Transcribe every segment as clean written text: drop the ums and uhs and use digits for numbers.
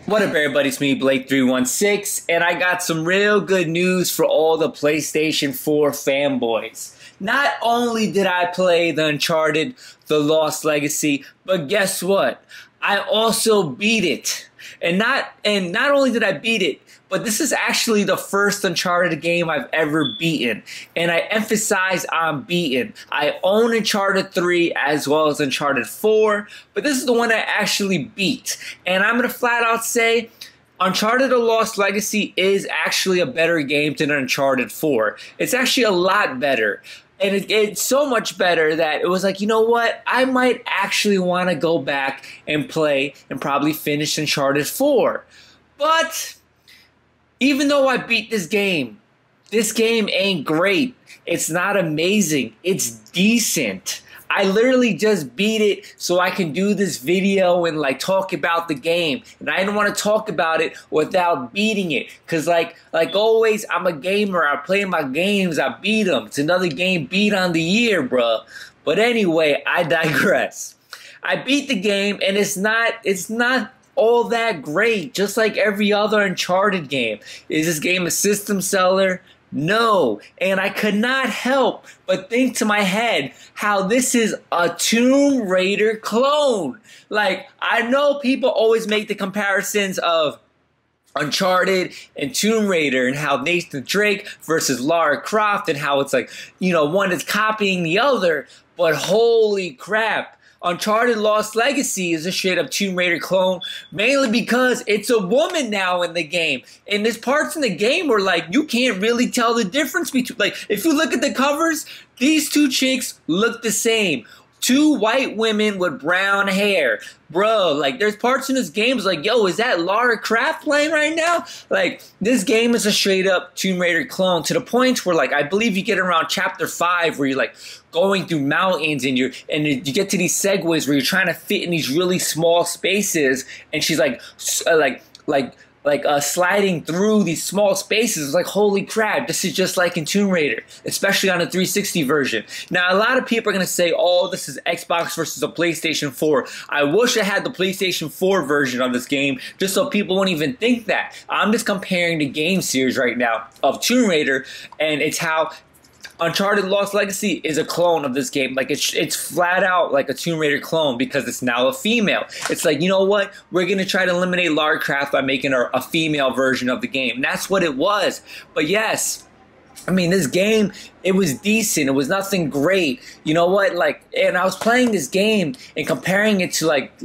What up, everybody? It's me, Blake316, and I got some real good news for all the PlayStation 4 fanboys. Not only did I play the Uncharted, The Lost Legacy, but guess what? I also beat it. And not only did I beat it, but this is actually the first Uncharted game I've ever beaten. And I emphasize on beaten. I own Uncharted 3 as well as Uncharted 4, but this is the one I actually beat. And I'm going to flat out say Uncharted The Lost Legacy is actually a better game than Uncharted 4. It's actually a lot better. And it's so much better that it was like, you know what? I might actually want to go back and play and probably finish Uncharted 4. But even though I beat this game ain't great. It's not amazing. It's decent. I literally just beat it so I can do this video and like talk about the game. And I didn't want to talk about it without beating it. Cause like always, I'm a gamer. I play my games. I beat them. It's another game beat on the year, bruh. But anyway, I digress. I beat the game and it's not all that great, just like every other Uncharted game. Is this game a system seller? No. And I could not help but think to my head how this is a Tomb Raider clone. Like, I know people always make the comparisons of Uncharted and Tomb Raider and how Nathan Drake versus Lara Croft and how it's like, you know, one is copying the other, but holy crap. Uncharted Lost Legacy is a straight up Tomb Raider clone, mainly because it's a woman now in the game. And there's parts in the game where like you can't really tell the difference between, like, if you look at the covers, these two chicks look the same. Two white women with brown hair. Bro, like, there's parts in this game like, yo, is that Lara Croft playing right now? Like, this game is a straight-up Tomb Raider clone to the point where, like, I believe you get around Chapter 5 where you're, like, going through mountains and you get to these segues where you're trying to fit in these really small spaces and she's, sliding through these small spaces. It's like, holy crap, this is just like in Tomb Raider, especially on the 360 version. Now, a lot of people are going to say, oh, this is Xbox versus the PlayStation 4. I wish I had the PlayStation 4 version of this game just so people won't even think that. I'm just comparing the game series right now of Tomb Raider, and it's how Uncharted Lost Legacy is a clone of this game. Like, it's flat out like a Tomb Raider clone because it's now a female. It's like, you know what? We're going to try to eliminate Lara Croft by making her a female version of the game. And that's what it was. But yes, I mean, this game, it was decent. It was nothing great. You know what? Like, and I was playing this game and comparing it to like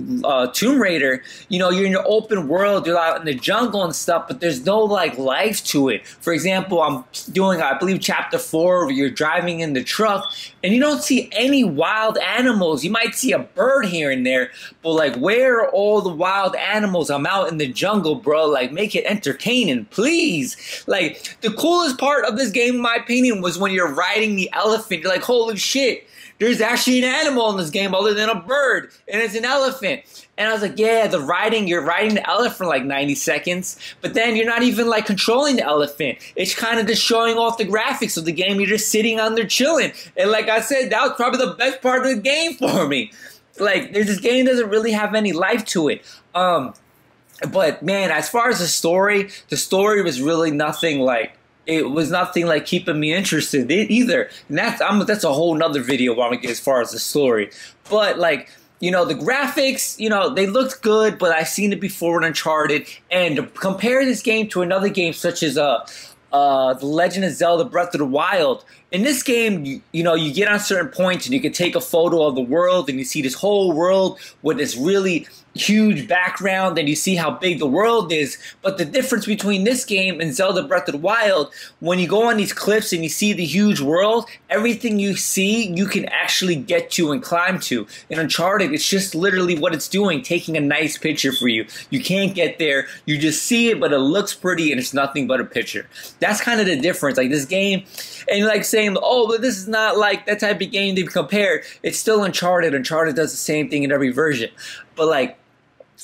Tomb Raider. You know, you're in your open world, you're out in the jungle and stuff, but there's no like life to it. For example, I'm doing, I believe, Chapter 4 where you're driving in the truck and you don't see any wild animals. You might see a bird here and there, but like, where are all the wild animals? I'm out in the jungle, bro. Like, make it entertaining, please. Like, the coolest part of this game, in my opinion, was when you're riding the elephant. You're like, holy shit, there's actually an animal in this game other than a bird, and it's an elephant. And I was like, yeah, you're riding the elephant for like 90 seconds, but then you're not even like controlling the elephant. It's kind of just showing off the graphics of the game. You're just sitting on there chilling. And like I said, that was probably the best part of the game for me. Like, this game doesn't really have any life to it. But man, as far as the story was really nothing like, it was nothing like keeping me interested either. And that's a whole nother video where I'm gonna get as far as the story. But like, you know, the graphics, you know, they looked good, but I've seen it before in Uncharted. And to compare this game to another game such as The Legend of Zelda Breath of the Wild. In this game, you know, you get on certain points and you can take a photo of the world and you see this whole world with this really huge background and you see how big the world is. But the difference between this game and Zelda Breath of the Wild, when you go on these cliffs and you see the huge world, everything you see, you can actually get to and climb to. In Uncharted, it's just literally what it's doing, taking a nice picture for you. You can't get there. You just see it, but it looks pretty and it's nothing but a picture. That's kind of the difference. Like, this game, and like saying, oh, but this is not like that type of game to be compared. It's still Uncharted. Uncharted does the same thing in every version. But like,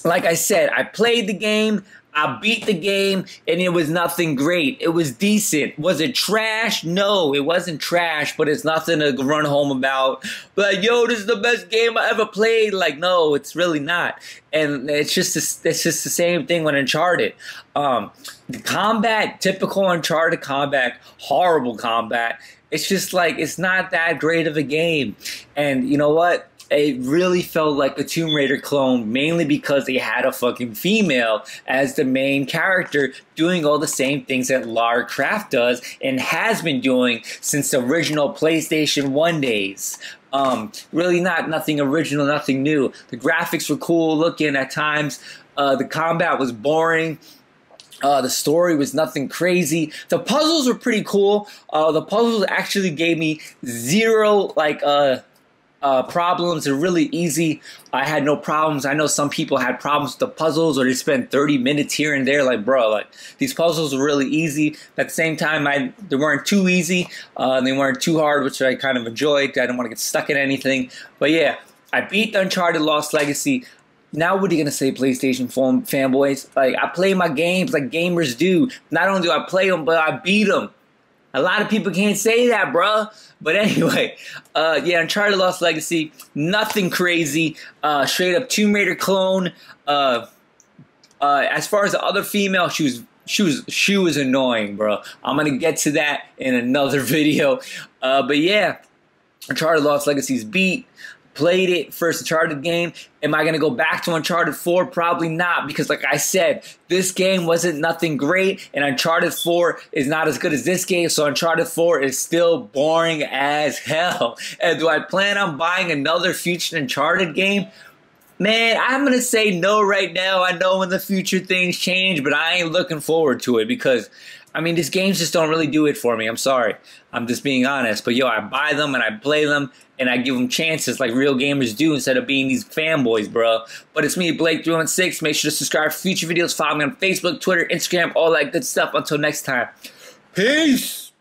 like I said, I played the game, I beat the game, and it was nothing great. It was decent. Was it trash? No, it wasn't trash, but it's nothing to run home about. Like, yo, this is the best game I ever played. Like, no, it's really not. And it's just the same thing with Uncharted. The combat, typical Uncharted combat, horrible combat. It's just like, it's not that great of a game. And you know what? It really felt like a Tomb Raider clone, mainly because they had a fucking female as the main character doing all the same things that Lara Croft does and has been doing since the original PlayStation 1 days. Really nothing original, nothing new. The graphics were cool looking at times. The combat was boring. The story was nothing crazy. The puzzles were pretty cool. The puzzles actually gave me zero, problems. They're really easy. I had no problems. I know some people had problems with the puzzles, or they spent 30 minutes here and there. Like, bro, like, these puzzles were really easy. At the same time, they weren't too easy. They weren't too hard, which I kind of enjoyed. I didn't want to get stuck in anything. But yeah, I beat Uncharted Lost Legacy. Now what are you going to say, PlayStation fanboys? Like, I play my games like gamers do. Not only do I play them, but I beat them. A lot of people can't say that, bruh. But anyway, yeah, Uncharted Lost Legacy, nothing crazy. Straight up Tomb Raider clone. As far as the other female, she was annoying, bro. I'm gonna get to that in another video. But yeah, Uncharted Lost Legacy's beat. Played it, first Uncharted game. Am I going to go back to Uncharted 4? Probably not, because like I said, this game wasn't nothing great, and Uncharted 4 is not as good as this game, so Uncharted 4 is still boring as hell. And do I plan on buying another future Uncharted game? Man, I'm going to say no right now. I know in the future things change, but I ain't looking forward to it because, I mean, these games just don't really do it for me. I'm sorry. I'm just being honest. But yo, I buy them and I play them and I give them chances like real gamers do instead of being these fanboys, bro. But it's me, Blake316. Make sure to subscribe for future videos. Follow me on Facebook, Twitter, Instagram, all that good stuff. Until next time. Peace!